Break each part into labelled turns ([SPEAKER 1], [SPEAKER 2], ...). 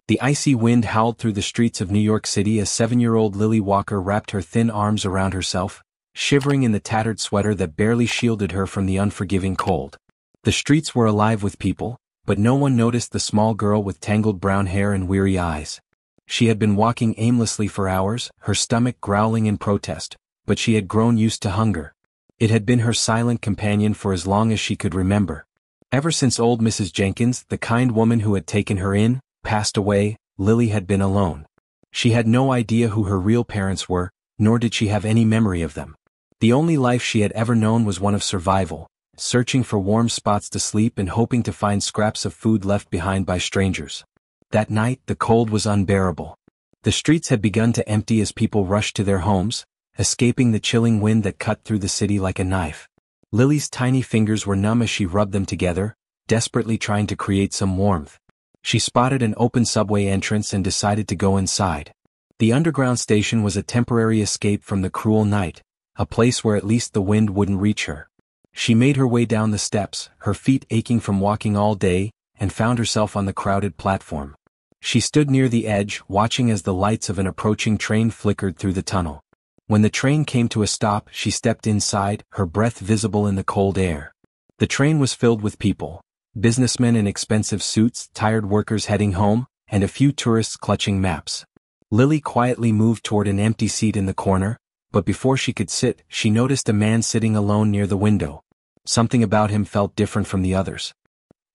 [SPEAKER 1] The icy wind howled through the streets of New York City as 7-year-old Lily Walker wrapped her thin arms around herself, shivering in the tattered sweater that barely shielded her from the unforgiving cold. The streets were alive with people, but no one noticed the small girl with tangled brown hair and weary eyes. She had been walking aimlessly for hours, her stomach growling in protest, but she had grown used to hunger. It had been her silent companion for as long as she could remember. Ever since old Mrs. Jenkins, the kind woman who had taken her in, passed away, Lily had been alone. She had no idea who her real parents were, nor did she have any memory of them. The only life she had ever known was one of survival, searching for warm spots to sleep and hoping to find scraps of food left behind by strangers. That night, the cold was unbearable. The streets had begun to empty as people rushed to their homes, escaping the chilling wind that cut through the city like a knife. Lily's tiny fingers were numb as she rubbed them together, desperately trying to create some warmth. She spotted an open subway entrance and decided to go inside. The underground station was a temporary escape from the cruel night, a place where at least the wind wouldn't reach her. She made her way down the steps, her feet aching from walking all day, and found herself on the crowded platform. She stood near the edge, watching as the lights of an approaching train flickered through the tunnel. When the train came to a stop, she stepped inside, her breath visible in the cold air. The train was filled with people. Businessmen in expensive suits, tired workers heading home, and a few tourists clutching maps. Lily quietly moved toward an empty seat in the corner, but before she could sit, she noticed a man sitting alone near the window. Something about him felt different from the others.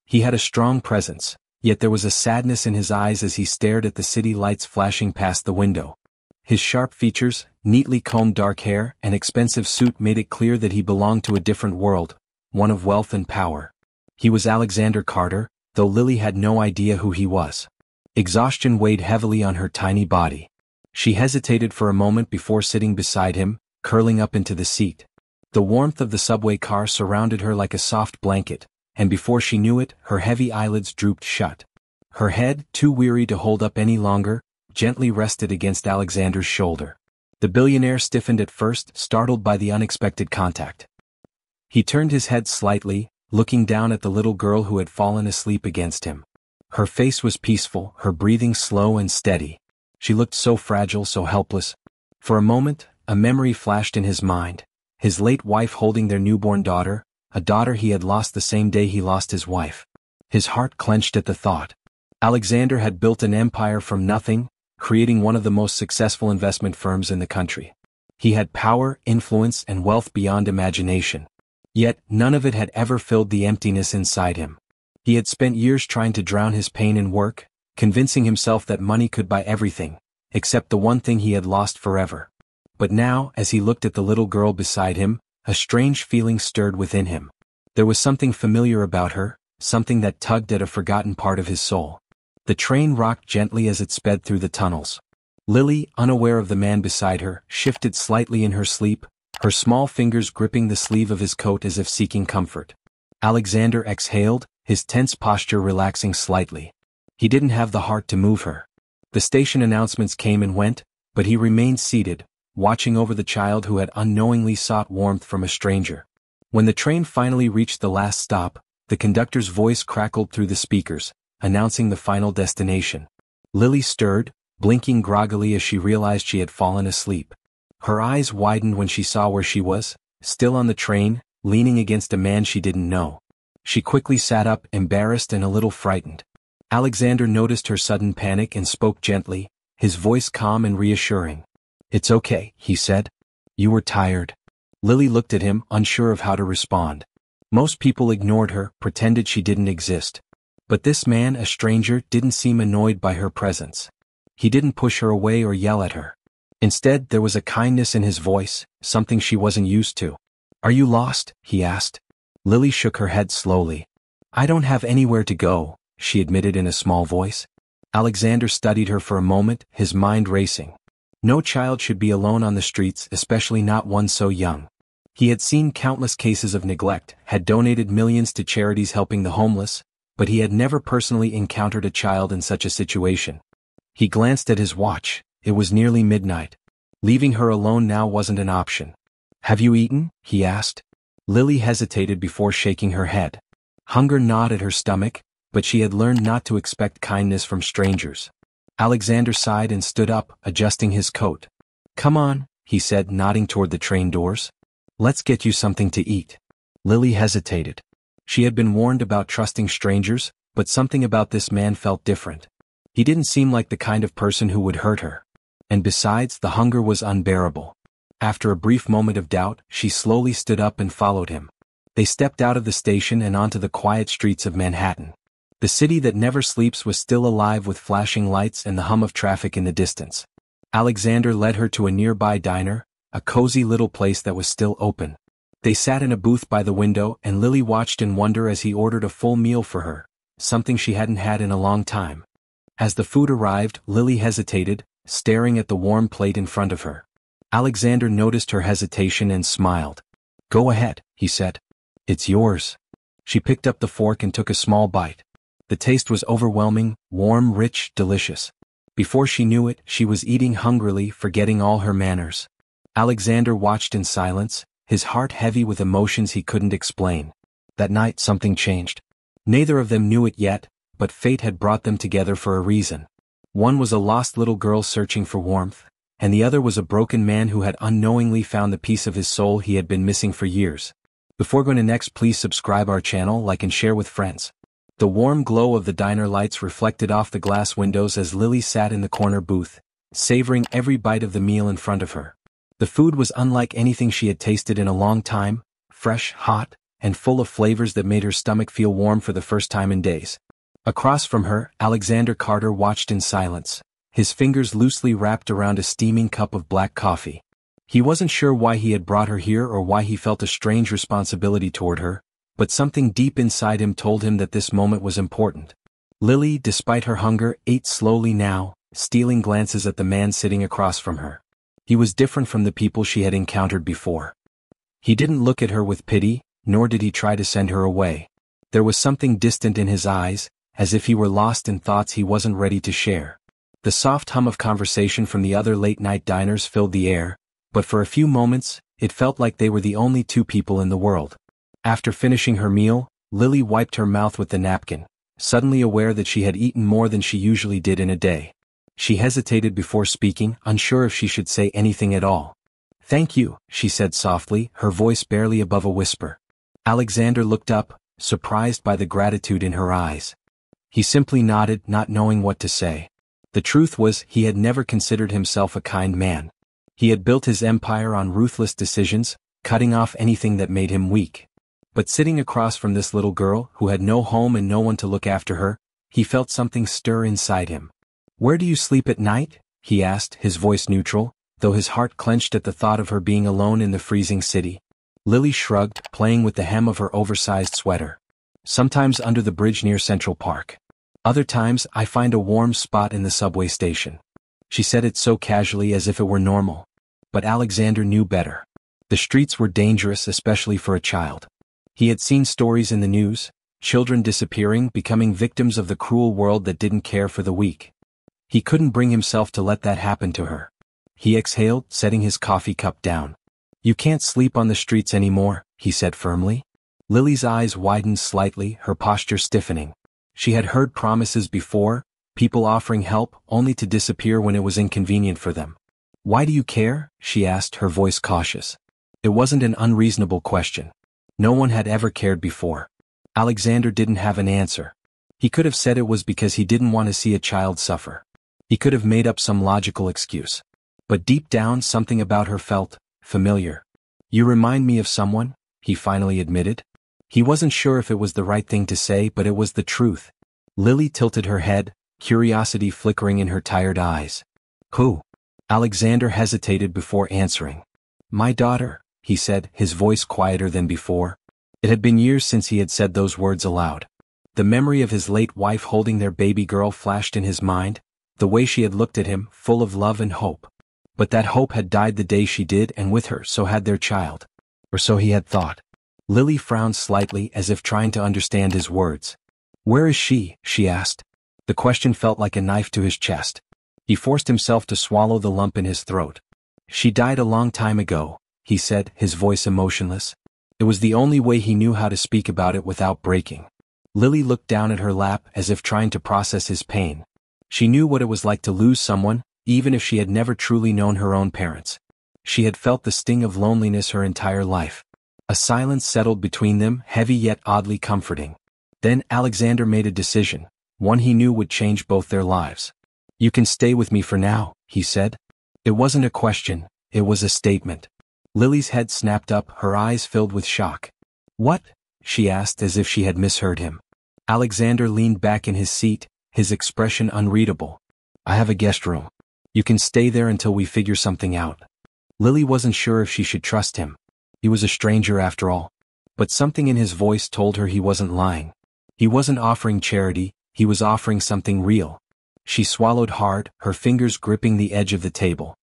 [SPEAKER 1] He had a strong presence, yet there was a sadness in his eyes as he stared at the city lights flashing past the window. His sharp features, neatly combed dark hair, and expensive suit made it clear that he belonged to a different world, one of wealth and power. He was Alexander Carter, though Lily had no idea who he was. Exhaustion weighed heavily on her tiny body. She hesitated for a moment before sitting beside him, curling up into the seat. The warmth of the subway car surrounded her like a soft blanket, and before she knew it, her heavy eyelids drooped shut. Her head, too weary to hold up any longer, gently rested against Alexander's shoulder. The billionaire stiffened at first, startled by the unexpected contact. He turned his head slightly, looking down at the little girl who had fallen asleep against him. Her face was peaceful, her breathing slow and steady. She looked so fragile, so helpless. For a moment, a memory flashed in his mind. His late wife holding their newborn daughter, a daughter he had lost the same day he lost his wife. His heart clenched at the thought. Alexander had built an empire from nothing, creating one of the most successful investment firms in the country. He had power, influence, and wealth beyond imagination. Yet, none of it had ever filled the emptiness inside him. He had spent years trying to drown his pain in work, convincing himself that money could buy everything, except the one thing he had lost forever. But now, as he looked at the little girl beside him, a strange feeling stirred within him. There was something familiar about her, something that tugged at a forgotten part of his soul. The train rocked gently as it sped through the tunnels. Lily, unaware of the man beside her, shifted slightly in her sleep, her small fingers gripping the sleeve of his coat as if seeking comfort. Alexander exhaled, his tense posture relaxing slightly. He didn't have the heart to move her. The station announcements came and went, but he remained seated, watching over the child who had unknowingly sought warmth from a stranger. When the train finally reached the last stop, the conductor's voice crackled through the speakers, announcing the final destination. Lily stirred, blinking groggily as she realized she had fallen asleep. Her eyes widened when she saw where she was, still on the train, leaning against a man she didn't know. She quickly sat up, embarrassed and a little frightened. Alexander noticed her sudden panic and spoke gently, his voice calm and reassuring. "It's okay," he said. "You were tired." Lily looked at him, unsure of how to respond. Most people ignored her, pretended she didn't exist. But this man, a stranger, didn't seem annoyed by her presence. He didn't push her away or yell at her. Instead, there was a kindness in his voice, something she wasn't used to. "Are you lost?" he asked. Lily shook her head slowly. "I don't have anywhere to go," she admitted in a small voice. Alexander studied her for a moment, his mind racing. No child should be alone on the streets, especially not one so young. He had seen countless cases of neglect, had donated millions to charities helping the homeless, but he had never personally encountered a child in such a situation. He glanced at his watch. It was nearly midnight. Leaving her alone now wasn't an option. "Have you eaten?" he asked. Lily hesitated before shaking her head. Hunger gnawed at her stomach, but she had learned not to expect kindness from strangers. Alexander sighed and stood up, adjusting his coat. "Come on," he said, nodding toward the train doors. "Let's get you something to eat." Lily hesitated. She had been warned about trusting strangers, but something about this man felt different. He didn't seem like the kind of person who would hurt her. And besides, the hunger was unbearable. After a brief moment of doubt, she slowly stood up and followed him. They stepped out of the station and onto the quiet streets of Manhattan. The city that never sleeps was still alive with flashing lights and the hum of traffic in the distance. Alexander led her to a nearby diner, a cozy little place that was still open. They sat in a booth by the window and Lily watched in wonder as he ordered a full meal for her, something she hadn't had in a long time. As the food arrived, Lily hesitated, staring at the warm plate in front of her. Alexander noticed her hesitation and smiled. "Go ahead," he said. "It's yours." She picked up the fork and took a small bite. The taste was overwhelming, warm, rich, delicious. Before she knew it, she was eating hungrily, forgetting all her manners. Alexander watched in silence, his heart heavy with emotions he couldn't explain. That night something changed. Neither of them knew it yet, but fate had brought them together for a reason. One was a lost little girl searching for warmth, and the other was a broken man who had unknowingly found the piece of his soul he had been missing for years. Before going to next, please subscribe our channel, like and share with friends. The warm glow of the diner lights reflected off the glass windows as Lily sat in the corner booth, savoring every bite of the meal in front of her. The food was unlike anything she had tasted in a long time, fresh, hot, and full of flavors that made her stomach feel warm for the first time in days. Across from her, Alexander Carter watched in silence, his fingers loosely wrapped around a steaming cup of black coffee. He wasn't sure why he had brought her here or why he felt a strange responsibility toward her, but something deep inside him told him that this moment was important. Lily, despite her hunger, ate slowly now, stealing glances at the man sitting across from her. He was different from the people she had encountered before. He didn't look at her with pity, nor did he try to send her away. There was something distant in his eyes, as if he were lost in thoughts he wasn't ready to share. The soft hum of conversation from the other late-night diners filled the air, but for a few moments, it felt like they were the only two people in the world. After finishing her meal, Lily wiped her mouth with the napkin, suddenly aware that she had eaten more than she usually did in a day. She hesitated before speaking, unsure if she should say anything at all. "Thank you," she said softly, her voice barely above a whisper. Alexander looked up, surprised by the gratitude in her eyes. He simply nodded, not knowing what to say. The truth was, he had never considered himself a kind man. He had built his empire on ruthless decisions, cutting off anything that made him weak. But sitting across from this little girl, who had no home and no one to look after her, he felt something stir inside him. "Where do you sleep at night?" he asked, his voice neutral, though his heart clenched at the thought of her being alone in the freezing city. Lily shrugged, playing with the hem of her oversized sweater. "Sometimes under the bridge near Central Park. Other times I find a warm spot in the subway station." She said it so casually as if it were normal. But Alexander knew better. The streets were dangerous, especially for a child. He had seen stories in the news, children disappearing, becoming victims of the cruel world that didn't care for the weak. He couldn't bring himself to let that happen to her. He exhaled, setting his coffee cup down. "You can't sleep on the streets anymore," he said firmly. Lily's eyes widened slightly, her posture stiffening. She had heard promises before, people offering help, only to disappear when it was inconvenient for them. "Why do you care?" she asked, her voice cautious. It wasn't an unreasonable question. No one had ever cared before. Alexander didn't have an answer. He could have said it was because he didn't want to see a child suffer. He could have made up some logical excuse. But deep down, something about her felt familiar. "You remind me of someone," he finally admitted. He wasn't sure if it was the right thing to say, but it was the truth. Lily tilted her head, curiosity flickering in her tired eyes. "Who?" Alexander hesitated before answering. "My daughter," he said, his voice quieter than before. It had been years since he had said those words aloud. The memory of his late wife holding their baby girl flashed in his mind, the way she had looked at him, full of love and hope. But that hope had died the day she did, and with her so had their child. Or so he had thought. Lily frowned slightly, as if trying to understand his words. "Where is she?" she asked. The question felt like a knife to his chest. He forced himself to swallow the lump in his throat. "She died a long time ago," he said, his voice emotionless. It was the only way he knew how to speak about it without breaking. Lily looked down at her lap as if trying to process his pain. She knew what it was like to lose someone, even if she had never truly known her own parents. She had felt the sting of loneliness her entire life. A silence settled between them, heavy yet oddly comforting. Then Alexander made a decision, one he knew would change both their lives. "You can stay with me for now," he said. It wasn't a question, it was a statement. Lily's head snapped up, her eyes filled with shock. "What?" she asked as if she had misheard him. Alexander leaned back in his seat, his expression unreadable. "I have a guest room. You can stay there until we figure something out." Lily wasn't sure if she should trust him. He was a stranger after all. But something in his voice told her he wasn't lying. He wasn't offering charity, he was offering something real. She swallowed hard, her fingers gripping the edge of the table.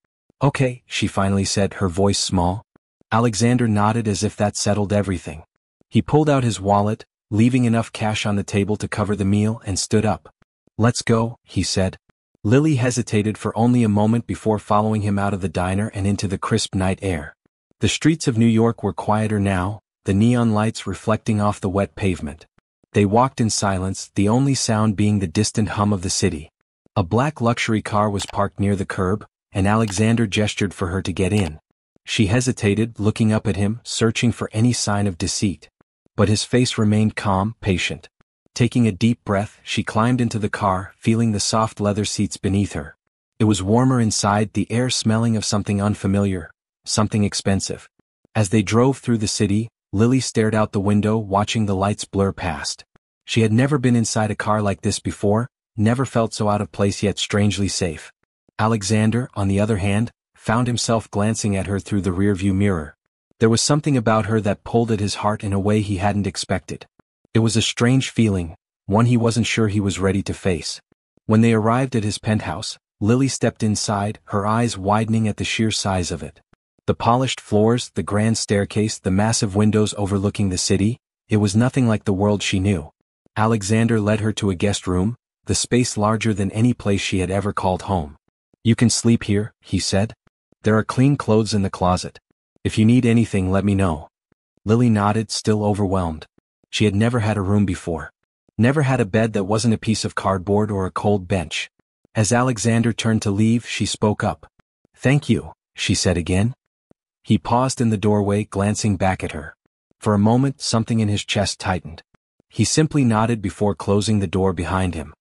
[SPEAKER 1] "Okay," she finally said, her voice small. Alexander nodded as if that settled everything. He pulled out his wallet, leaving enough cash on the table to cover the meal, and stood up. "Let's go," he said. Lily hesitated for only a moment before following him out of the diner and into the crisp night air. The streets of New York were quieter now, the neon lights reflecting off the wet pavement. They walked in silence, the only sound being the distant hum of the city. A black luxury car was parked near the curb, and Alexander gestured for her to get in. She hesitated, looking up at him, searching for any sign of deceit. But his face remained calm, patient. Taking a deep breath, she climbed into the car, feeling the soft leather seats beneath her. It was warmer inside, the air smelling of something unfamiliar, something expensive. As they drove through the city, Lily stared out the window, watching the lights blur past. She had never been inside a car like this before, never felt so out of place yet strangely safe. Alexander, on the other hand, found himself glancing at her through the rearview mirror. There was something about her that pulled at his heart in a way he hadn't expected. It was a strange feeling, one he wasn't sure he was ready to face. When they arrived at his penthouse, Lily stepped inside, her eyes widening at the sheer size of it. The polished floors, the grand staircase, the massive windows overlooking the city, it was nothing like the world she knew. Alexander led her to a guest room, the space larger than any place she had ever called home. "You can sleep here," he said. "There are clean clothes in the closet. If you need anything, let me know." Lily nodded, still overwhelmed. She had never had a room before. Never had a bed that wasn't a piece of cardboard or a cold bench. As Alexander turned to leave, she spoke up. "Thank you," she said again. He paused in the doorway, glancing back at her. For a moment, something in his chest tightened. He simply nodded before closing the door behind him.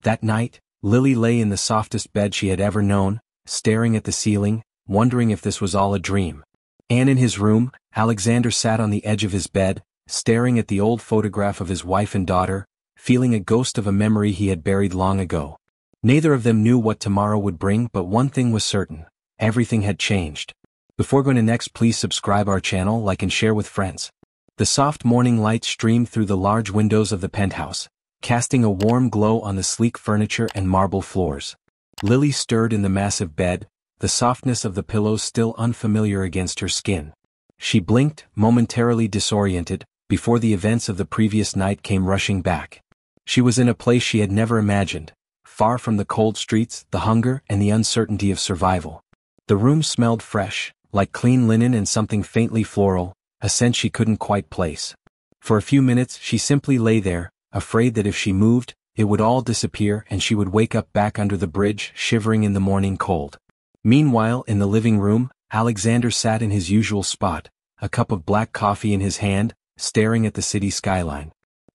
[SPEAKER 1] That night, Lily lay in the softest bed she had ever known, staring at the ceiling, wondering if this was all a dream. And in his room, Alexander sat on the edge of his bed, staring at the old photograph of his wife and daughter, feeling a ghost of a memory he had buried long ago. Neither of them knew what tomorrow would bring, but one thing was certain: everything had changed. Before going to next, please subscribe our channel, like and share with friends. The soft morning light streamed through the large windows of the penthouse, casting a warm glow on the sleek furniture and marble floors. Lily stirred in the massive bed, the softness of the pillows still unfamiliar against her skin. She blinked, momentarily disoriented, before the events of the previous night came rushing back. She was in a place she had never imagined, far from the cold streets, the hunger, and the uncertainty of survival. The room smelled fresh, like clean linen and something faintly floral, a scent she couldn't quite place. For a few minutes she simply lay there, afraid that if she moved, it would all disappear and she would wake up back under the bridge, shivering in the morning cold. Meanwhile, in the living room, Alexander sat in his usual spot, a cup of black coffee in his hand, staring at the city skyline.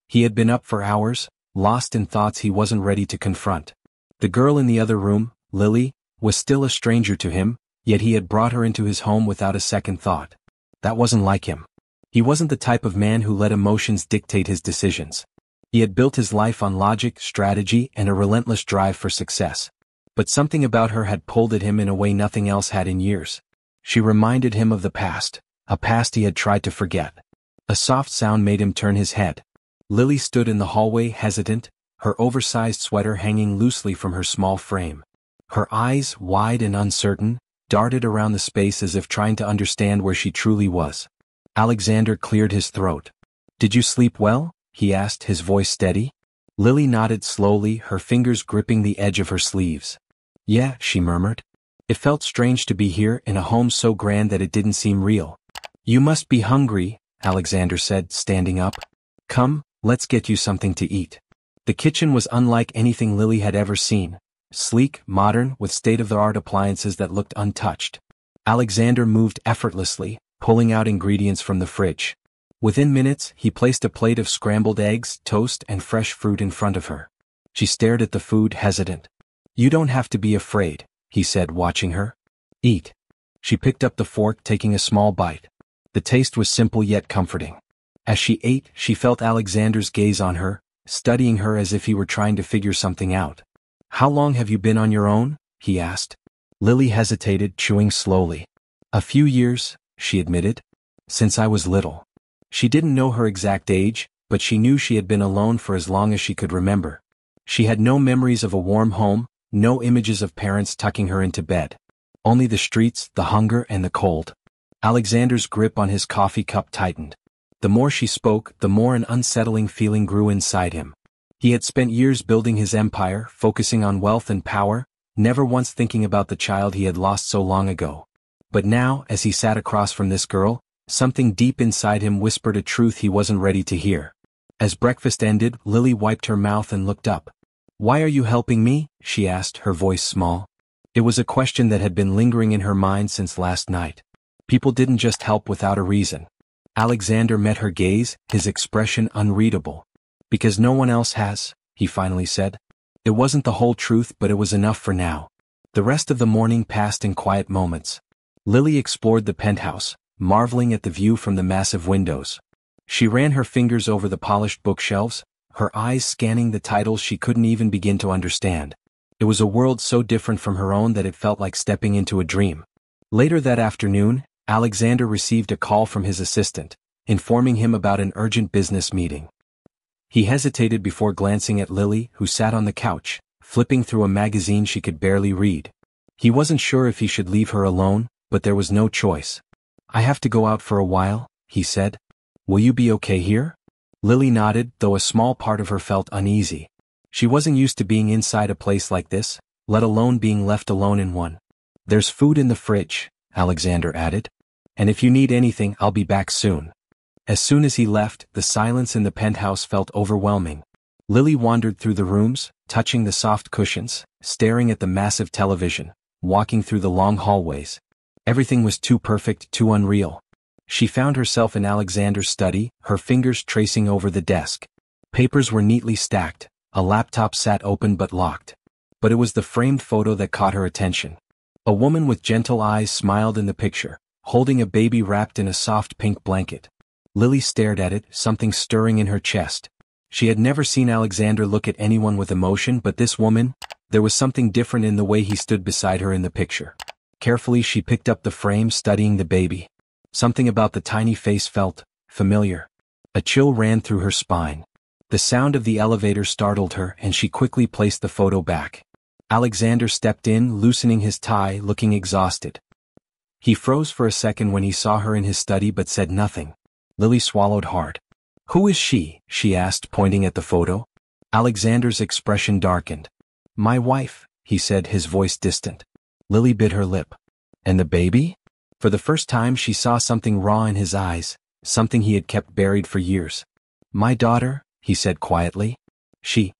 [SPEAKER 1] He had been up for hours, lost in thoughts he wasn't ready to confront. The girl in the other room, Lily, was still a stranger to him, yet he had brought her into his home without a second thought. That wasn't like him. He wasn't the type of man who let emotions dictate his decisions. He had built his life on logic, strategy, and a relentless drive for success. But something about her had pulled at him in a way nothing else had in years. She reminded him of the past, a past he had tried to forget. A soft sound made him turn his head. Lily stood in the hallway, hesitant, her oversized sweater hanging loosely from her small frame. Her eyes, wide and uncertain, darted around the space as if trying to understand where she truly was. Alexander cleared his throat. "Did you sleep well?" he asked, his voice steady. Lily nodded slowly, her fingers gripping the edge of her sleeves. "Yeah," she murmured. It felt strange to be here, in a home so grand that it didn't seem real. "You must be hungry," Alexander said, standing up. "Come, let's get you something to eat." The kitchen was unlike anything Lily had ever seen, sleek, modern, with state-of-the-art appliances that looked untouched. Alexander moved effortlessly, pulling out ingredients from the fridge. Within minutes, he placed a plate of scrambled eggs, toast, and fresh fruit in front of her. She stared at the food, hesitant. "You don't have to be afraid," he said, watching her. "Eat." She picked up the fork, taking a small bite. The taste was simple yet comforting. As she ate, she felt Alexander's gaze on her, studying her as if he were trying to figure something out. "How long have you been on your own?" he asked. Lily hesitated, chewing slowly. "A few years," she admitted. "Since I was little." She didn't know her exact age, but she knew she had been alone for as long as she could remember. She had no memories of a warm home, no images of parents tucking her into bed. Only the streets, the hunger, and the cold. Alexander's grip on his coffee cup tightened. The more she spoke, the more an unsettling feeling grew inside him. He had spent years building his empire, focusing on wealth and power, never once thinking about the child he had lost so long ago. But now, as he sat across from this girl, something deep inside him whispered a truth he wasn't ready to hear. As breakfast ended, Lily wiped her mouth and looked up. "Why are you helping me?" she asked, her voice small. It was a question that had been lingering in her mind since last night. People didn't just help without a reason. Alexander met her gaze, his expression unreadable. "Because no one else has," he finally said. It wasn't the whole truth, but it was enough for now. The rest of the morning passed in quiet moments. Lily explored the penthouse, marveling at the view from the massive windows. She ran her fingers over the polished bookshelves, her eyes scanning the titles she couldn't even begin to understand. It was a world so different from her own that it felt like stepping into a dream. Later that afternoon, Alexander received a call from his assistant, informing him about an urgent business meeting. He hesitated before glancing at Lily, who sat on the couch, flipping through a magazine she could barely read. He wasn't sure if he should leave her alone, but there was no choice. "I have to go out for a while," he said. "Will you be okay here?" Lily nodded, though a small part of her felt uneasy. She wasn't used to being inside a place like this, let alone being left alone in one. "There's food in the fridge," Alexander added. "And if you need anything, I'll be back soon." As soon as he left, the silence in the penthouse felt overwhelming. Lily wandered through the rooms, touching the soft cushions, staring at the massive television, walking through the long hallways. Everything was too perfect, too unreal. She found herself in Alexander's study, her fingers tracing over the desk. Papers were neatly stacked, a laptop sat open but locked. But it was the framed photo that caught her attention. A woman with gentle eyes smiled in the picture, holding a baby wrapped in a soft pink blanket. Lily stared at it, something stirring in her chest. She had never seen Alexander look at anyone with emotion, but this woman, there was something different in the way he stood beside her in the picture. Carefully she picked up the frame, studying the baby. Something about the tiny face felt familiar. A chill ran through her spine. The sound of the elevator startled her, and she quickly placed the photo back. Alexander stepped in, loosening his tie, looking exhausted. He froze for a second when he saw her in his study but said nothing. Lily swallowed hard. "Who is she?" she asked, pointing at the photo. Alexander's expression darkened. "My wife," he said, his voice distant. Lily bit her lip. "And the baby?" For the first time she saw something raw in his eyes, something he had kept buried for years. "My daughter," he said quietly. She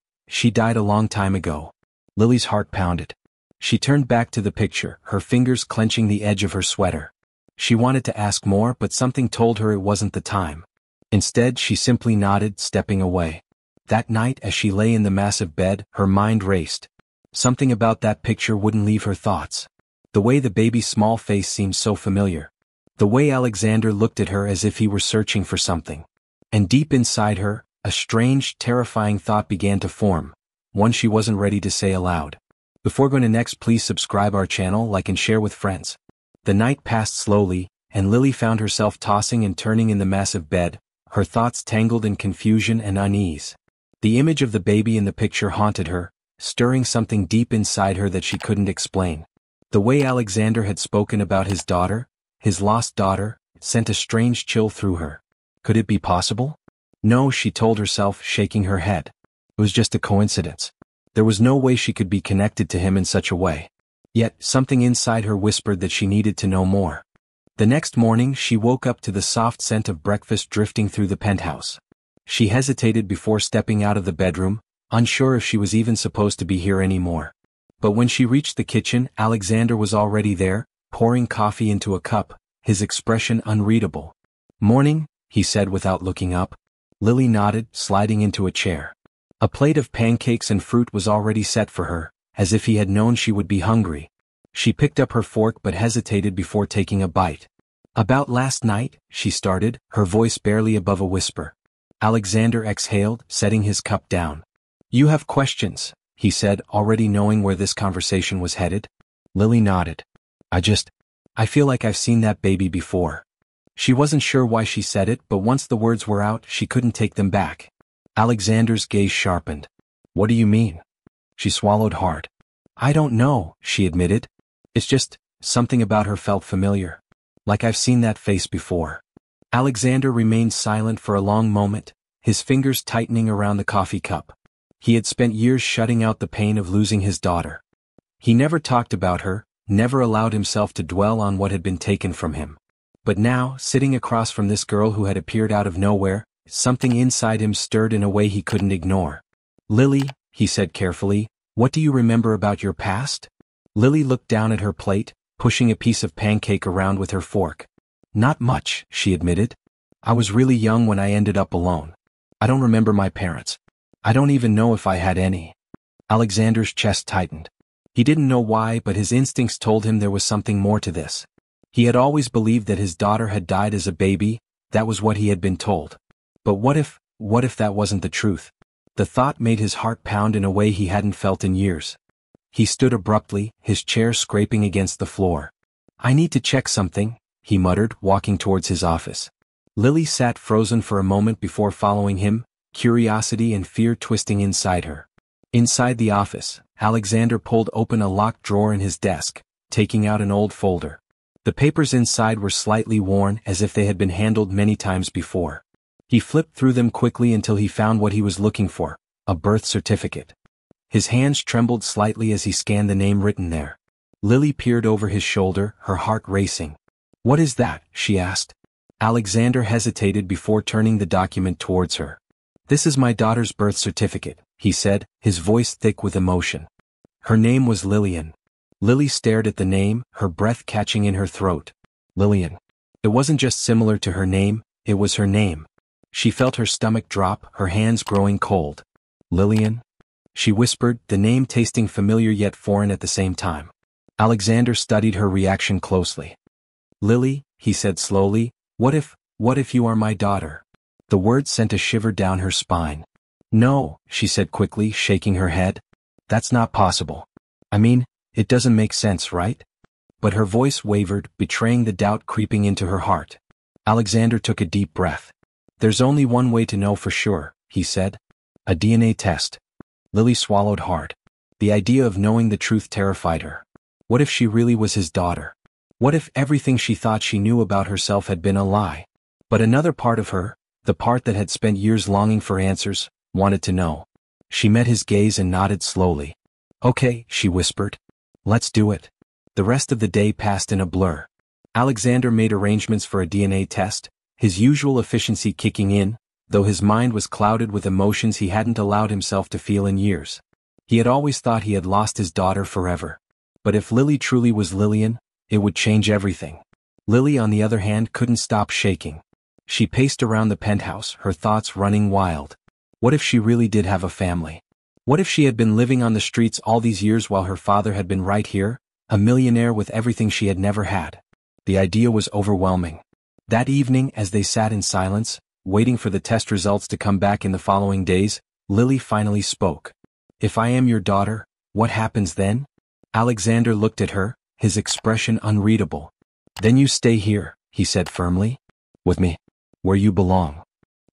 [SPEAKER 1] died a long time ago." Lily's heart pounded. She turned back to the picture, her fingers clenching the edge of her sweater. She wanted to ask more, but something told her it wasn't the time. Instead, she simply nodded, stepping away. That night, as she lay in the massive bed, her mind raced. Something about that picture wouldn't leave her thoughts. The way the baby's small face seemed so familiar. The way Alexander looked at her as if he were searching for something. And deep inside her, a strange, terrifying thought began to form, one she wasn't ready to say aloud. Before going to next, please subscribe our channel, like and share with friends. The night passed slowly, and Lily found herself tossing and turning in the massive bed, her thoughts tangled in confusion and unease. The image of the baby in the picture haunted her, stirring something deep inside her that she couldn't explain. The way Alexander had spoken about his daughter, his lost daughter, sent a strange chill through her. Could it be possible? No, she told herself, shaking her head. It was just a coincidence. There was no way she could be connected to him in such a way. Yet, something inside her whispered that she needed to know more. The next morning, she woke up to the soft scent of breakfast drifting through the penthouse. She hesitated before stepping out of the bedroom, unsure if she was even supposed to be here anymore. But when she reached the kitchen, Alexander was already there, pouring coffee into a cup, his expression unreadable. "Morning," he said without looking up. Lily nodded, sliding into a chair. A plate of pancakes and fruit was already set for her, as if he had known she would be hungry. She picked up her fork but hesitated before taking a bite. "About last night," she started, her voice barely above a whisper. Alexander exhaled, setting his cup down. "You have questions," he said, already knowing where this conversation was headed. Lily nodded. I feel like I've seen that baby before." She wasn't sure why she said it, but once the words were out, she couldn't take them back. Alexander's gaze sharpened. "What do you mean?" She swallowed hard. "I don't know," she admitted. "It's just, something about her felt familiar. Like I've seen that face before." Alexander remained silent for a long moment, his fingers tightening around the coffee cup. He had spent years shutting out the pain of losing his daughter. He never talked about her, never allowed himself to dwell on what had been taken from him. But now, sitting across from this girl who had appeared out of nowhere, something inside him stirred in a way he couldn't ignore. "Lily," he said carefully, "what do you remember about your past?" Lily looked down at her plate, pushing a piece of pancake around with her fork. "Not much," she admitted. "I was really young when I ended up alone. I don't remember my parents. I don't even know if I had any." Alexander's chest tightened. He didn't know why, but his instincts told him there was something more to this. He had always believed that his daughter had died as a baby, that was what he had been told. But what if that wasn't the truth? The thought made his heart pound in a way he hadn't felt in years. He stood abruptly, his chair scraping against the floor. "I need to check something," he muttered, walking towards his office. Lily sat frozen for a moment before following him, curiosity and fear twisting inside her. Inside the office, Alexander pulled open a locked drawer in his desk, taking out an old folder. The papers inside were slightly worn, as if they had been handled many times before. He flipped through them quickly until he found what he was looking for, a birth certificate. His hands trembled slightly as he scanned the name written there. Lily peered over his shoulder, her heart racing. "What is that?" she asked. Alexander hesitated before turning the document towards her. "This is my daughter's birth certificate," he said, his voice thick with emotion. Her name was Lillian. Lily stared at the name, her breath catching in her throat. Lillian. It wasn't just similar to her name, it was her name. She felt her stomach drop, her hands growing cold. "Lillian?" she whispered, the name tasting familiar yet foreign at the same time. Alexander studied her reaction closely. "Lily," he said slowly, what if you are my daughter?" The words sent a shiver down her spine. "No," she said quickly, shaking her head. "That's not possible. I mean, it doesn't make sense, right?" But her voice wavered, betraying the doubt creeping into her heart. Alexander took a deep breath. "There's only one way to know for sure," he said. "A DNA test." Lily swallowed hard. The idea of knowing the truth terrified her. What if she really was his daughter? What if everything she thought she knew about herself had been a lie? But another part of her, the part that had spent years longing for answers, wanted to know. She met his gaze and nodded slowly. "Okay," she whispered. "Let's do it." The rest of the day passed in a blur. Alexander made arrangements for a DNA test, his usual efficiency kicking in, though his mind was clouded with emotions he hadn't allowed himself to feel in years. He had always thought he had lost his daughter forever. But if Lily truly was Lillian, it would change everything. Lily, on the other hand, couldn't stop shaking. She paced around the penthouse, her thoughts running wild. What if she really did have a family? What if she had been living on the streets all these years while her father had been right here, a millionaire with everything she had never had? The idea was overwhelming. That evening, as they sat in silence, waiting for the test results to come back in the following days, Lily finally spoke. "If I am your daughter, what happens then?" Alexander looked at her, his expression unreadable. "Then you stay here," he said firmly. "With me. Where you belong."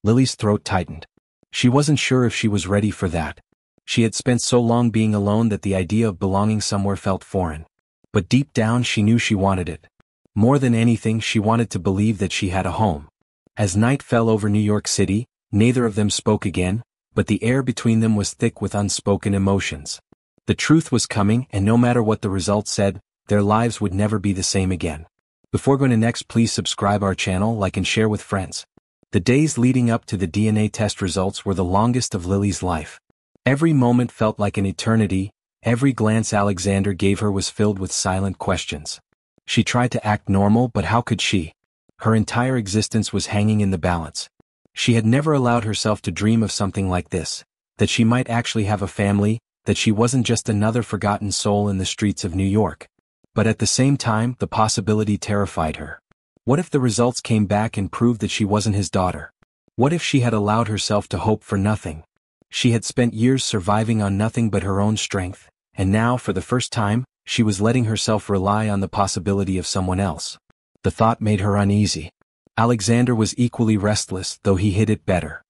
[SPEAKER 1] Lily's throat tightened. She wasn't sure if she was ready for that. She had spent so long being alone that the idea of belonging somewhere felt foreign. But deep down she knew she wanted it. More than anything, she wanted to believe that she had a home. As night fell over New York City, neither of them spoke again, but the air between them was thick with unspoken emotions. The truth was coming, and no matter what the results said, their lives would never be the same again. Before going to next, please subscribe our channel, like and share with friends. The days leading up to the DNA test results were the longest of Lily's life. Every moment felt like an eternity, Every glance Alexander gave her was filled with silent questions. She tried to act normal, but how could she? Her entire existence was hanging in the balance. She had never allowed herself to dream of something like this, that she might actually have a family, that she wasn't just another forgotten soul in the streets of New York. But at the same time, the possibility terrified her. What if the results came back and proved that she wasn't his daughter? What if she had allowed herself to hope for nothing? She had spent years surviving on nothing but her own strength, and now, for the first time, she was letting herself rely on the possibility of someone else. The thought made her uneasy. Alexander was equally restless, though he hid it better.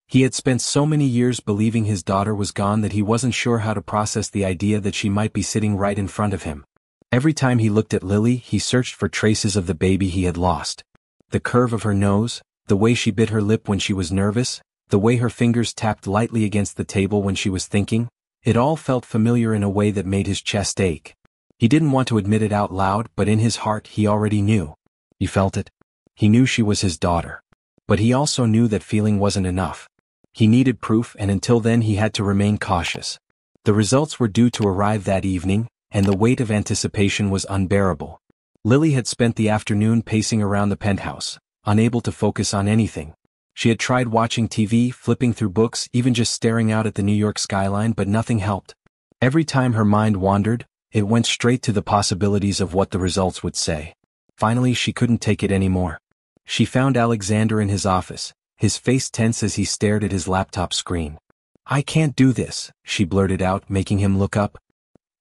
[SPEAKER 1] He had spent so many years believing his daughter was gone that he wasn't sure how to process the idea that she might be sitting right in front of him. Every time he looked at Lily, he searched for traces of the baby he had lost. The curve of her nose, the way she bit her lip when she was nervous, the way her fingers tapped lightly against the table when she was thinking, it all felt familiar in a way that made his chest ache. He didn't want to admit it out loud, but in his heart he already knew. He felt it. He knew she was his daughter. But he also knew that feeling wasn't enough. He needed proof, and until then he had to remain cautious. The results were due to arrive that evening, and the weight of anticipation was unbearable. Lily had spent the afternoon pacing around the penthouse, unable to focus on anything. She had tried watching TV, flipping through books, even just staring out at the New York skyline, but nothing helped. Every time her mind wandered, it went straight to the possibilities of what the results would say. Finally, she couldn't take it anymore. She found Alexander in his office, his face tense as he stared at his laptop screen. "I can't do this," she blurted out, making him look up.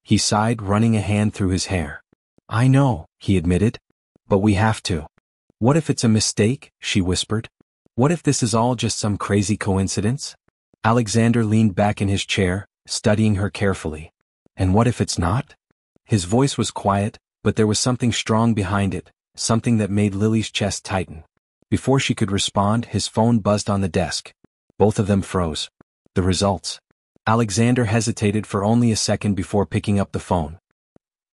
[SPEAKER 1] He sighed, running a hand through his hair. "I know," he admitted. "But we have to." "What if it's a mistake?" she whispered. "What if this is all just some crazy coincidence?" Alexander leaned back in his chair, studying her carefully. "And what if it's not?" His voice was quiet, but there was something strong behind it, something that made Lily's chest tighten. Before she could respond, his phone buzzed on the desk. Both of them froze. The results. Alexander hesitated for only a second before picking up the phone.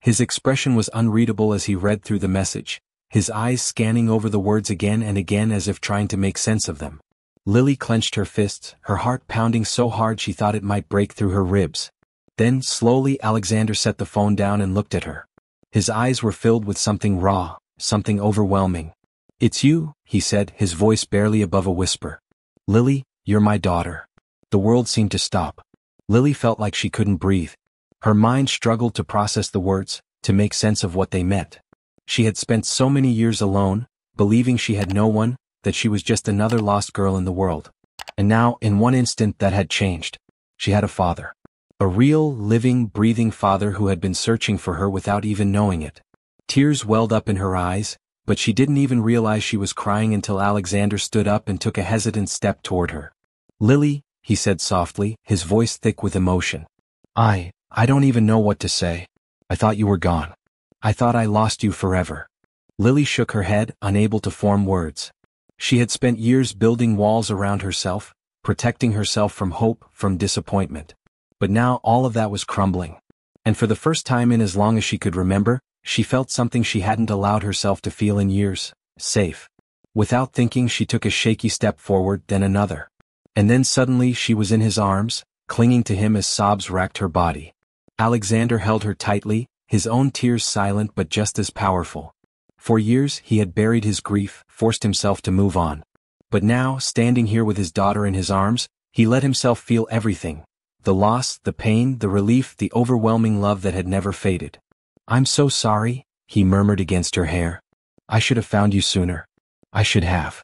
[SPEAKER 1] His expression was unreadable as he read through the message, his eyes scanning over the words again and again as if trying to make sense of them. Lily clenched her fists, her heart pounding so hard she thought it might break through her ribs. Then, slowly, Alexander set the phone down and looked at her. His eyes were filled with something raw, something overwhelming. "It's you," he said, his voice barely above a whisper. "Lily, you're my daughter." The world seemed to stop. Lily felt like she couldn't breathe. Her mind struggled to process the words, to make sense of what they meant. She had spent so many years alone, believing she had no one, that she was just another lost girl in the world. And now, in one instant, that had changed. She had a father. A real, living, breathing father who had been searching for her without even knowing it. Tears welled up in her eyes, but she didn't even realize she was crying until Alexander stood up and took a hesitant step toward her. "Lily," he said softly, his voice thick with emotion. I don't even know what to say. I thought you were gone. I thought I lost you forever." Lily shook her head, unable to form words. She had spent years building walls around herself, protecting herself from hope, from disappointment. But now all of that was crumbling. And for the first time in as long as she could remember, she felt something she hadn't allowed herself to feel in years: safe. Without thinking, she took a shaky step forward, then another. And then suddenly she was in his arms, clinging to him as sobs racked her body. Alexander held her tightly, his own tears silent but just as powerful. For years he had buried his grief, forced himself to move on. But now, standing here with his daughter in his arms, he let himself feel everything. The loss, the pain, the relief, the overwhelming love that had never faded. "I'm so sorry," he murmured against her hair. "I should have found you sooner. I should have."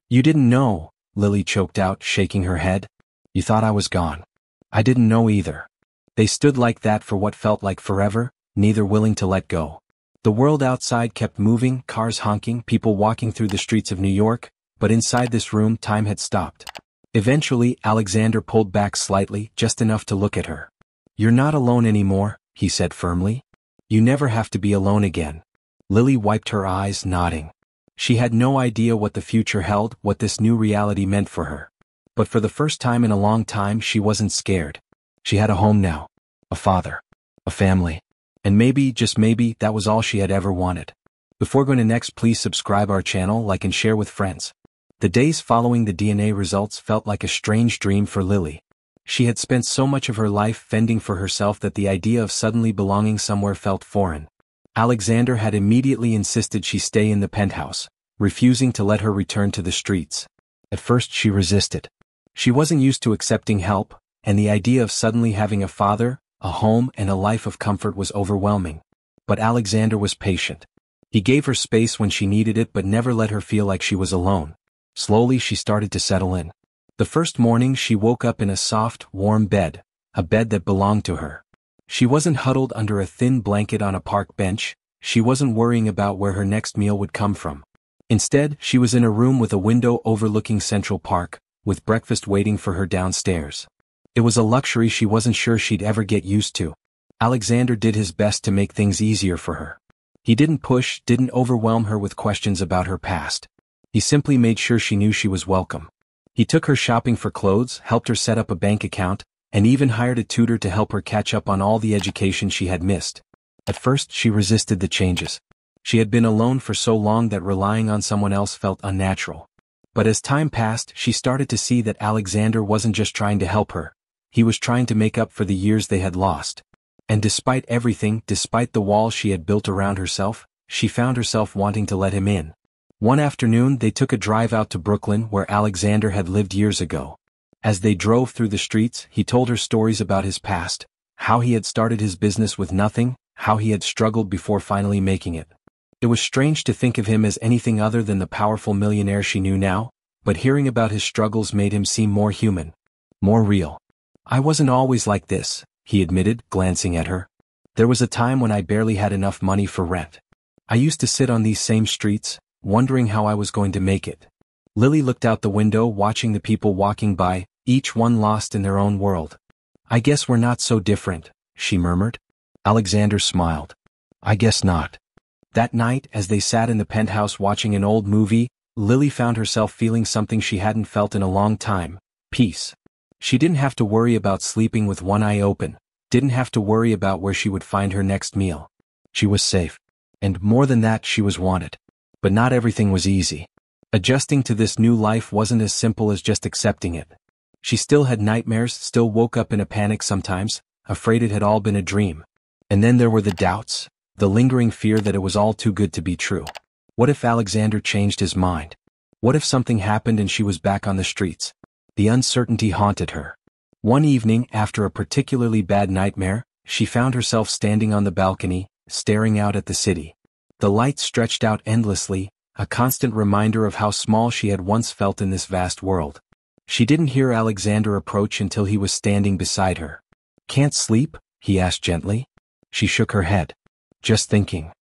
[SPEAKER 1] "You didn't know," Lily choked out, shaking her head. "You thought I was gone." "I didn't know either." They stood like that for what felt like forever, neither willing to let go. The world outside kept moving, cars honking, people walking through the streets of New York, but inside this room time had stopped. Eventually, Alexander pulled back slightly, just enough to look at her. "You're not alone anymore," he said firmly. "You never have to be alone again." Lily wiped her eyes, nodding. She had no idea what the future held, what this new reality meant for her. But for the first time in a long time, she wasn't scared. She had a home now. A father. A family. And maybe, just maybe, that was all she had ever wanted. Before going to next, please subscribe our channel, like and share with friends. The days following the DNA results felt like a strange dream for Lily. She had spent so much of her life fending for herself that the idea of suddenly belonging somewhere felt foreign. Alexander had immediately insisted she stay in the penthouse, refusing to let her return to the streets. At first she resisted. She wasn't used to accepting help, and the idea of suddenly having a father, a home and a life of comfort was overwhelming. But Alexander was patient. He gave her space when she needed it but never let her feel like she was alone. Slowly she started to settle in. The first morning she woke up in a soft, warm bed, a bed that belonged to her. She wasn't huddled under a thin blanket on a park bench, she wasn't worrying about where her next meal would come from. Instead, she was in a room with a window overlooking Central Park, with breakfast waiting for her downstairs. It was a luxury she wasn't sure she'd ever get used to. Alexander did his best to make things easier for her. He didn't push, didn't overwhelm her with questions about her past. He simply made sure she knew she was welcome. He took her shopping for clothes, helped her set up a bank account, and even hired a tutor to help her catch up on all the education she had missed. At first, she resisted the changes. She had been alone for so long that relying on someone else felt unnatural. But as time passed, she started to see that Alexander wasn't just trying to help her. He was trying to make up for the years they had lost. And despite everything, despite the walls she had built around herself, she found herself wanting to let him in. One afternoon they took a drive out to Brooklyn where Alexander had lived years ago. As they drove through the streets, he told her stories about his past, how he had started his business with nothing, how he had struggled before finally making it. It was strange to think of him as anything other than the powerful millionaire she knew now, but hearing about his struggles made him seem more human, more real. "I wasn't always like this," he admitted, glancing at her. "There was a time when I barely had enough money for rent. I used to sit on these same streets, wondering how I was going to make it." Lily looked out the window watching the people walking by, each one lost in their own world. "I guess we're not so different," she murmured. Alexander smiled. "I guess not." That night, as they sat in the penthouse watching an old movie, Lily found herself feeling something she hadn't felt in a long time: peace. She didn't have to worry about sleeping with one eye open, didn't have to worry about where she would find her next meal. She was safe. And more than that, she was wanted. But not everything was easy. Adjusting to this new life wasn't as simple as just accepting it. She still had nightmares, still woke up in a panic sometimes, afraid it had all been a dream. And then there were the doubts, the lingering fear that it was all too good to be true. What if Alexander changed his mind? What if something happened and she was back on the streets? The uncertainty haunted her. One evening, after a particularly bad nightmare, she found herself standing on the balcony, staring out at the city. The light stretched out endlessly, a constant reminder of how small she had once felt in this vast world. She didn't hear Alexander approach until he was standing beside her. "Can't sleep?" he asked gently. She shook her head. "Just thinking."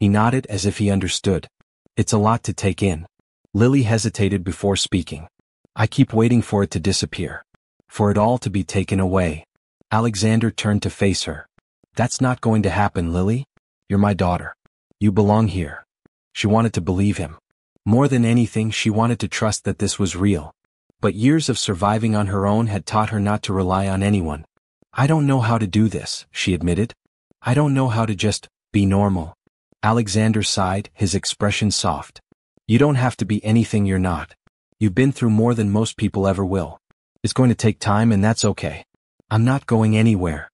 [SPEAKER 1] He nodded as if he understood. "It's a lot to take in." Lily hesitated before speaking. "I keep waiting for it to disappear. For it all to be taken away." Alexander turned to face her. "That's not going to happen, Lily. You're my daughter. You belong here." She wanted to believe him. More than anything, she wanted to trust that this was real. But years of surviving on her own had taught her not to rely on anyone. "I don't know how to do this," she admitted. "I don't know how to just be normal." Alexander sighed, his expression soft. "You don't have to be anything you're not. You've been through more than most people ever will. It's going to take time and that's okay. I'm not going anywhere."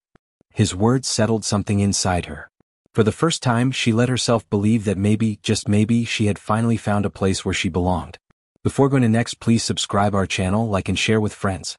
[SPEAKER 1] His words settled something inside her. For the first time, she let herself believe that maybe, just maybe, she had finally found a place where she belonged. Before going to next, please subscribe our channel, like and share with friends.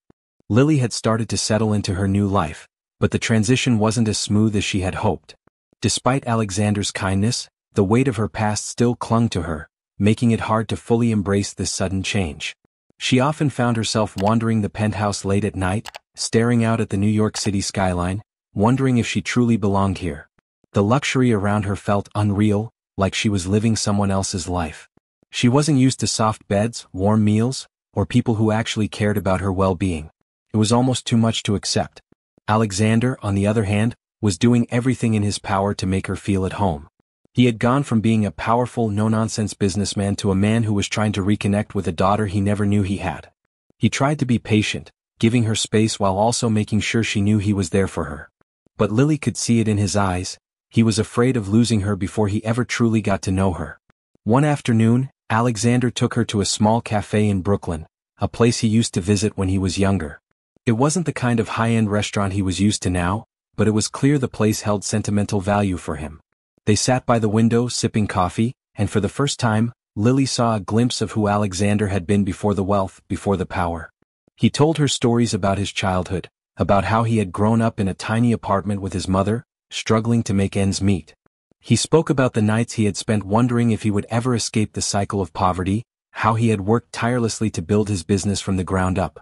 [SPEAKER 1] Lily had started to settle into her new life, but the transition wasn't as smooth as she had hoped. Despite Alexander's kindness, the weight of her past still clung to her, making it hard to fully embrace this sudden change. She often found herself wandering the penthouse late at night, staring out at the New York City skyline, wondering if she truly belonged here. The luxury around her felt unreal, like she was living someone else's life. She wasn't used to soft beds, warm meals, or people who actually cared about her well-being. It was almost too much to accept. Alexander, on the other hand, was doing everything in his power to make her feel at home. He had gone from being a powerful, no-nonsense businessman to a man who was trying to reconnect with a daughter he never knew he had. He tried to be patient, giving her space while also making sure she knew he was there for her. But Lily could see it in his eyes. He was afraid of losing her before he ever truly got to know her. One afternoon, Alexander took her to a small cafe in Brooklyn, a place he used to visit when he was younger. It wasn't the kind of high-end restaurant he was used to now, but it was clear the place held sentimental value for him. They sat by the window sipping coffee, and for the first time, Lily saw a glimpse of who Alexander had been before the wealth, before the power. He told her stories about his childhood, about how he had grown up in a tiny apartment with his mother, struggling to make ends meet. He spoke about the nights he had spent wondering if he would ever escape the cycle of poverty, how he had worked tirelessly to build his business from the ground up.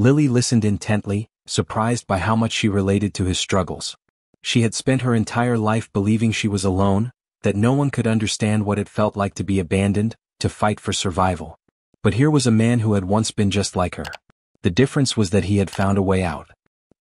[SPEAKER 1] Lily listened intently, surprised by how much she related to his struggles. She had spent her entire life believing she was alone, that no one could understand what it felt like to be abandoned, to fight for survival. But here was a man who had once been just like her. The difference was that he had found a way out.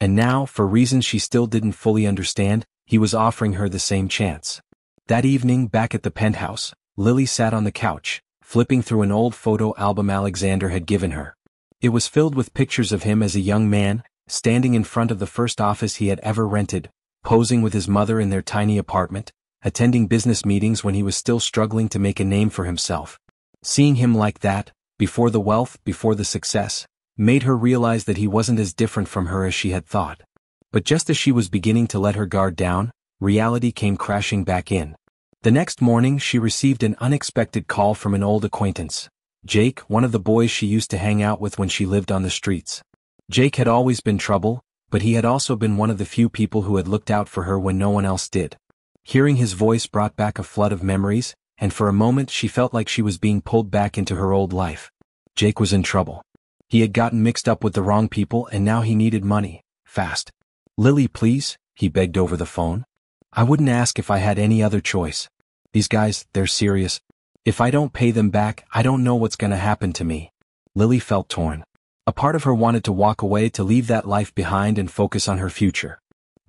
[SPEAKER 1] And now, for reasons she still didn't fully understand, he was offering her the same chance. That evening, back at the penthouse, Lily sat on the couch, flipping through an old photo album Alexander had given her. It was filled with pictures of him as a young man, standing in front of the first office he had ever rented, posing with his mother in their tiny apartment, attending business meetings when he was still struggling to make a name for himself. Seeing him like that, before the wealth, before the success, made her realize that he wasn't as different from her as she had thought. But just as she was beginning to let her guard down, reality came crashing back in. The next morning she received an unexpected call from an old acquaintance. Jake, one of the boys she used to hang out with when she lived on the streets. Jake had always been trouble, but he had also been one of the few people who had looked out for her when no one else did. Hearing his voice brought back a flood of memories, and for a moment she felt like she was being pulled back into her old life. Jake was in trouble. He had gotten mixed up with the wrong people and now he needed money, fast. "Lily, please," he begged over the phone. "I wouldn't ask if I had any other choice. These guys, they're serious. If I don't pay them back, I don't know what's gonna happen to me." Lily felt torn. A part of her wanted to walk away to leave that life behind and focus on her future.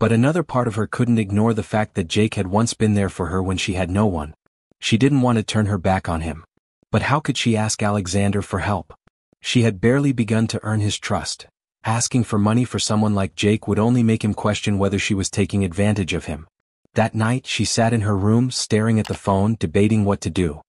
[SPEAKER 1] But another part of her couldn't ignore the fact that Jake had once been there for her when she had no one. She didn't want to turn her back on him. But how could she ask Alexander for help? She had barely begun to earn his trust. Asking for money for someone like Jake would only make him question whether she was taking advantage of him. That night she sat in her room staring at the phone, debating what to do.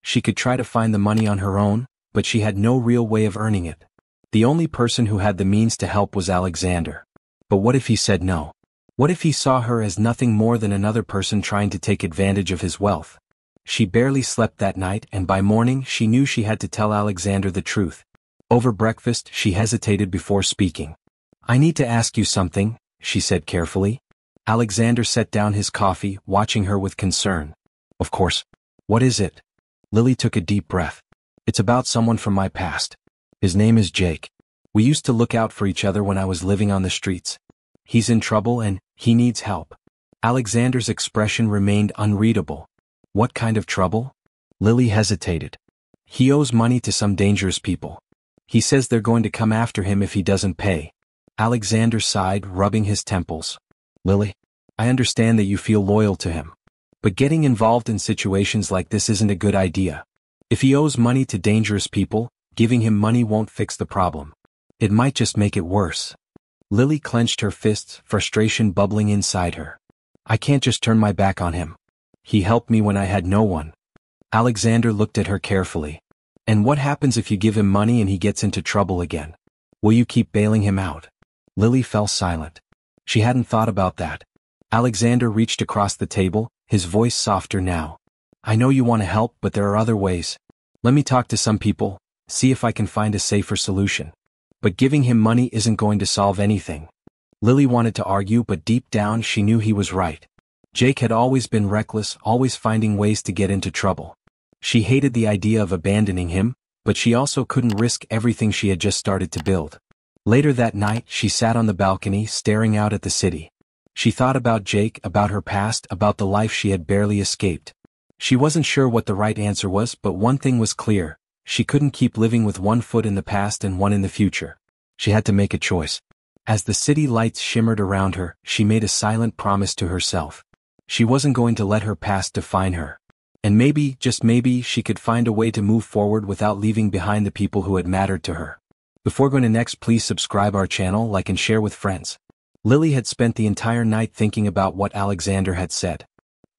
[SPEAKER 1] She could try to find the money on her own, but she had no real way of earning it. The only person who had the means to help was Alexander. But what if he said no? What if he saw her as nothing more than another person trying to take advantage of his wealth? She barely slept that night, and by morning she knew she had to tell Alexander the truth. Over breakfast she hesitated before speaking. "I need to ask you something," she said carefully. Alexander set down his coffee, watching her with concern. "Of course. What is it?" Lily took a deep breath. "It's about someone from my past. His name is Jake. We used to look out for each other when I was living on the streets. He's in trouble and he needs help." Alexander's expression remained unreadable. "What kind of trouble?" Lily hesitated. "He owes money to some dangerous people. He says they're going to come after him if he doesn't pay." Alexander sighed, rubbing his temples. "Lily, I understand that you feel loyal to him. But getting involved in situations like this isn't a good idea. If he owes money to dangerous people, giving him money won't fix the problem. It might just make it worse." Lily clenched her fists, frustration bubbling inside her. "I can't just turn my back on him. He helped me when I had no one." Alexander looked at her carefully. "And what happens if you give him money and he gets into trouble again? Will you keep bailing him out?" Lily fell silent. She hadn't thought about that. Alexander reached across the table, his voice softer now. "I know you want to help, but there are other ways. Let me talk to some people, see if I can find a safer solution. But giving him money isn't going to solve anything." Lily wanted to argue, but deep down she knew he was right. Jake had always been reckless, always finding ways to get into trouble. She hated the idea of abandoning him, but she also couldn't risk everything she had just started to build. Later that night she sat on the balcony staring out at the city. She thought about Jake, about her past, about the life she had barely escaped. She wasn't sure what the right answer was, but one thing was clear. She couldn't keep living with one foot in the past and one in the future. She had to make a choice. As the city lights shimmered around her, she made a silent promise to herself. She wasn't going to let her past define her. And maybe, just maybe, she could find a way to move forward without leaving behind the people who had mattered to her. Before going to next, please subscribe our channel, like and share with friends. Lily had spent the entire night thinking about what Alexander had said.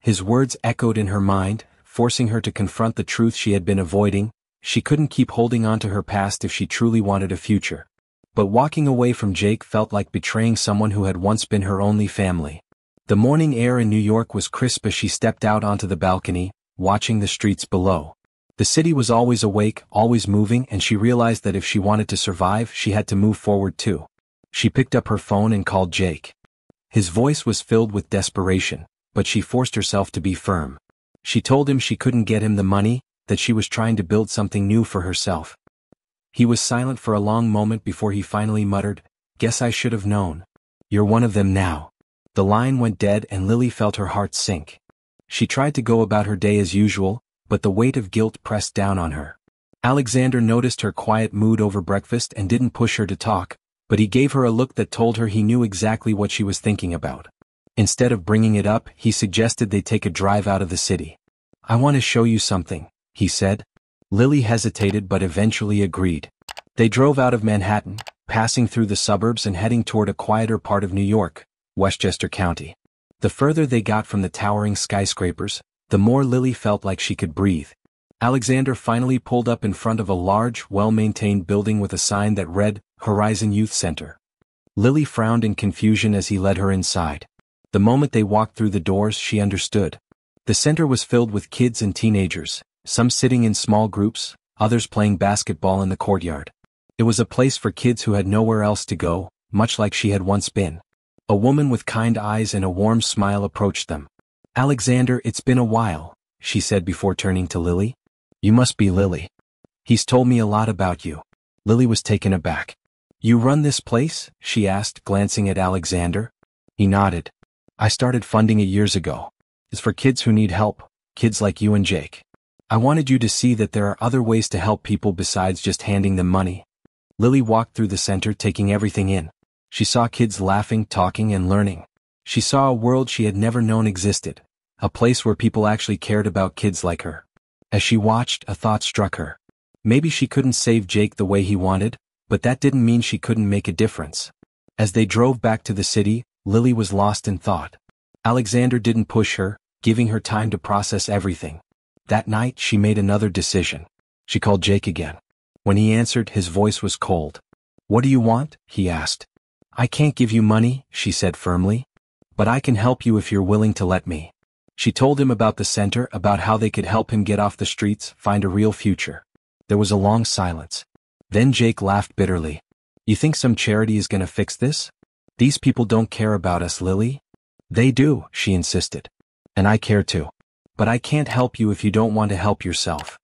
[SPEAKER 1] His words echoed in her mind, forcing her to confront the truth she had been avoiding. She couldn't keep holding on to her past if she truly wanted a future. But walking away from Jake felt like betraying someone who had once been her only family. The morning air in New York was crisp as she stepped out onto the balcony, watching the streets below. The city was always awake, always moving, and she realized that if she wanted to survive, she had to move forward too. She picked up her phone and called Jake. His voice was filled with desperation, but she forced herself to be firm. She told him she couldn't get him the money, that she was trying to build something new for herself. He was silent for a long moment before he finally muttered, "Guess I should have known. You're one of them now." The line went dead and Lily felt her heart sink. She tried to go about her day as usual, but the weight of guilt pressed down on her. Alexander noticed her quiet mood over breakfast and didn't push her to talk, but he gave her a look that told her he knew exactly what she was thinking about. Instead of bringing it up, he suggested they take a drive out of the city. "I want to show you something," he said. Lily hesitated but eventually agreed. They drove out of Manhattan, passing through the suburbs and heading toward a quieter part of New York, Westchester County. The further they got from the towering skyscrapers, the more Lily felt like she could breathe. Alexander finally pulled up in front of a large, well-maintained building with a sign that read, Horizon Youth Center. Lily frowned in confusion as he led her inside. The moment they walked through the doors, she understood. The center was filled with kids and teenagers, some sitting in small groups, others playing basketball in the courtyard. It was a place for kids who had nowhere else to go, much like she had once been. A woman with kind eyes and a warm smile approached them. "Alexander, it's been a while," she said before turning to Lily. "You must be Lily. He's told me a lot about you." Lily was taken aback. "You run this place?" she asked, glancing at Alexander. He nodded. "I started funding it years ago. It's for kids who need help, kids like you and Jake. I wanted you to see that there are other ways to help people besides just handing them money." Lily walked through the center, taking everything in. She saw kids laughing, talking, and learning. She saw a world she had never known existed, a place where people actually cared about kids like her. As she watched, a thought struck her. Maybe she couldn't save Jake the way he wanted, but that didn't mean she couldn't make a difference. As they drove back to the city, Lily was lost in thought. Alexander didn't push her, giving her time to process everything. That night, she made another decision. She called Jake again. When he answered, his voice was cold. "What do you want?" he asked. "I can't give you money," she said firmly. "But I can help you if you're willing to let me." She told him about the center, about how they could help him get off the streets, find a real future. There was a long silence. Then Jake laughed bitterly. "You think some charity is gonna fix this? These people don't care about us, Lily." "They do," she insisted. "And I care too. But I can't help you if you don't want to help yourself."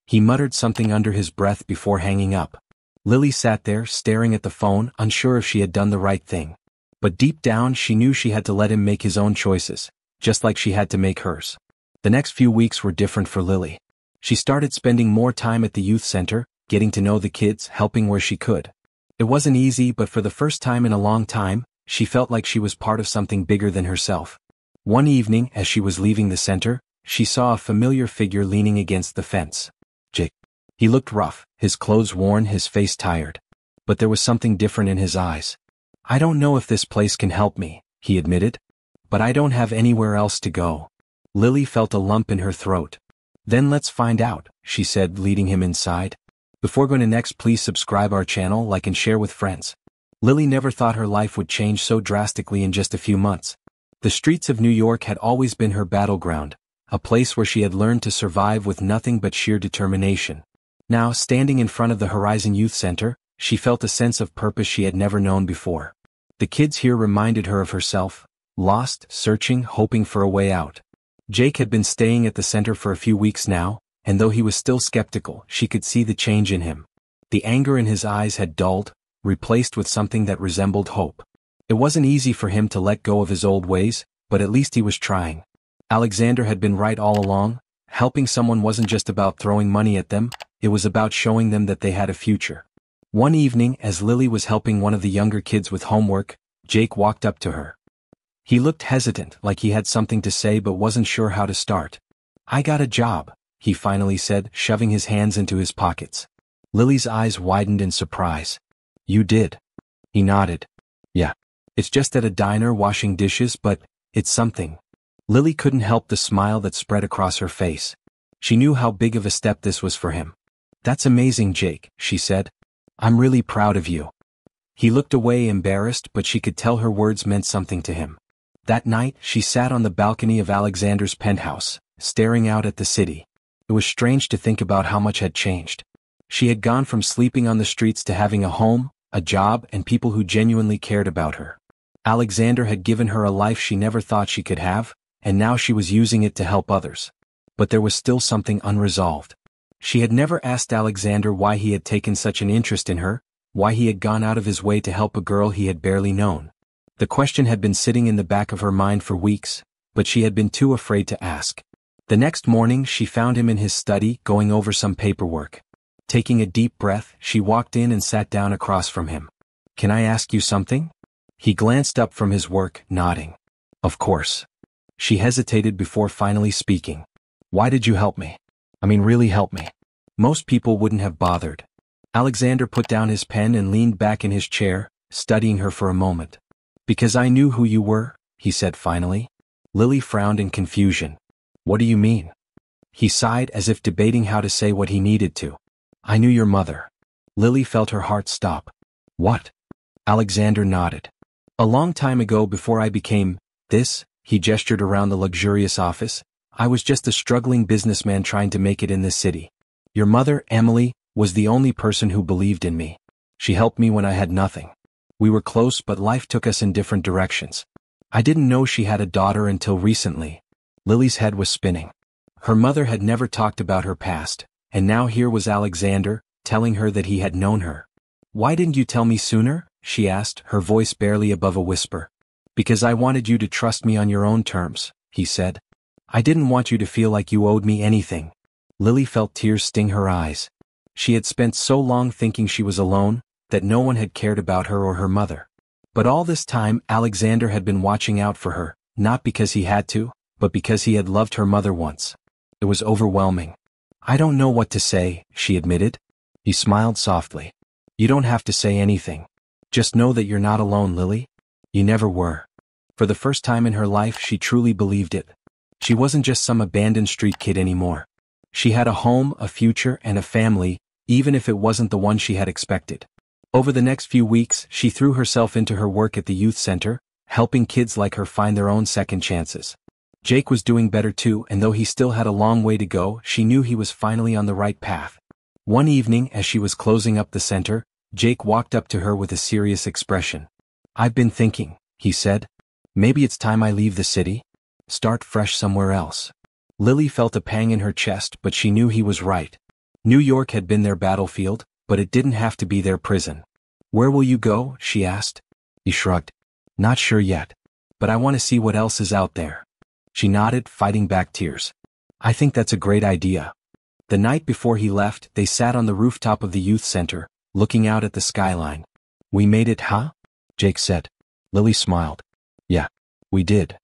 [SPEAKER 1] He muttered something under his breath before hanging up. Lily sat there, staring at the phone, unsure if she had done the right thing. But deep down she knew she had to let him make his own choices, just like she had to make hers. The next few weeks were different for Lily. She started spending more time at the youth center, getting to know the kids, helping where she could. It wasn't easy, but for the first time in a long time, she felt like she was part of something bigger than herself. One evening, as she was leaving the center, she saw a familiar figure leaning against the fence. Jake. He looked rough, his clothes worn, his face tired. But there was something different in his eyes. "I don't know if this place can help me," he admitted. "But I don't have anywhere else to go." Lily felt a lump in her throat. "Then let's find out," she said, leading him inside. Before going to next, please subscribe our channel, like and share with friends. Lily never thought her life would change so drastically in just a few months. The streets of New York had always been her battleground, a place where she had learned to survive with nothing but sheer determination. Now, standing in front of the Horizon Youth Center, she felt a sense of purpose she had never known before. The kids here reminded her of herself, lost, searching, hoping for a way out. Jake had been staying at the center for a few weeks now, and though he was still skeptical, she could see the change in him. The anger in his eyes had dulled, replaced with something that resembled hope. It wasn't easy for him to let go of his old ways, but at least he was trying. Alexander had been right all along. Helping someone wasn't just about throwing money at them, it was about showing them that they had a future. One evening, as Lily was helping one of the younger kids with homework, Jake walked up to her. He looked hesitant, like he had something to say but wasn't sure how to start. "I got a job," he finally said, shoving his hands into his pockets. Lily's eyes widened in surprise. "You did?" He nodded. "Yeah. It's just at a diner washing dishes, but it's something." Lily couldn't help the smile that spread across her face. She knew how big of a step this was for him. "That's amazing, Jake," she said. "I'm really proud of you." He looked away embarrassed, but she could tell her words meant something to him. That night, she sat on the balcony of Alexander's penthouse, staring out at the city. It was strange to think about how much had changed. She had gone from sleeping on the streets to having a home, a job, and people who genuinely cared about her. Alexander had given her a life she never thought she could have, and now she was using it to help others. But there was still something unresolved. She had never asked Alexander why he had taken such an interest in her, why he had gone out of his way to help a girl he had barely known. The question had been sitting in the back of her mind for weeks, but she had been too afraid to ask. The next morning she found him in his study going over some paperwork. Taking a deep breath, she walked in and sat down across from him. "Can I ask you something?" He glanced up from his work, nodding. "Of course." She hesitated before finally speaking. "Why did you help me? I mean, really help me." Most people wouldn't have bothered. Alexander put down his pen and leaned back in his chair, studying her for a moment. "Because I knew who you were," he said finally. Lily frowned in confusion. "What do you mean?" He sighed as if debating how to say what he needed to. "I knew your mother." Lily felt her heart stop. "What?" Alexander nodded. "A long time ago, before I became this," he gestured around the luxurious office, "I was just a struggling businessman trying to make it in this city. Your mother, Emily, was the only person who believed in me. She helped me when I had nothing. We were close, but life took us in different directions. I didn't know she had a daughter until recently." Lily's head was spinning. Her mother had never talked about her past, and now here was Alexander, telling her that he had known her. "Why didn't you tell me sooner?" she asked, her voice barely above a whisper. "Because I wanted you to trust me on your own terms," he said. "I didn't want you to feel like you owed me anything." Lily felt tears sting her eyes. She had spent so long thinking she was alone, that no one had cared about her or her mother. But all this time Alexander had been watching out for her, not because he had to, but because he had loved her mother once. It was overwhelming. "I don't know what to say," she admitted. He smiled softly. "You don't have to say anything. Just know that you're not alone, Lily. You never were." For the first time in her life she truly believed it. She wasn't just some abandoned street kid anymore. She had a home, a future, and a family, even if it wasn't the one she had expected. Over the next few weeks, she threw herself into her work at the youth center, helping kids like her find their own second chances. Jake was doing better too, and though he still had a long way to go, she knew he was finally on the right path. One evening, as she was closing up the center, Jake walked up to her with a serious expression. "I've been thinking," he said. "Maybe it's time I leave the city. Start fresh somewhere else." Lily felt a pang in her chest, but she knew he was right. New York had been their battlefield, but it didn't have to be their prison. "Where will you go?" she asked. He shrugged. "Not sure yet. But I want to see what else is out there." She nodded, fighting back tears. "I think that's a great idea." The night before he left, they sat on the rooftop of the youth center, looking out at the skyline. "We made it, huh?" Jake said. Lily smiled. "Yeah, we did."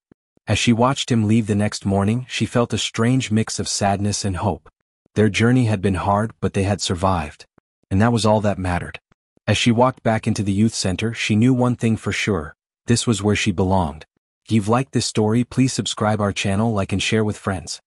[SPEAKER 1] As she watched him leave the next morning, she felt a strange mix of sadness and hope. Their journey had been hard, but they had survived. And that was all that mattered. As she walked back into the youth center, she knew one thing for sure. This was where she belonged. If you've liked this story, please subscribe our channel, like and share with friends.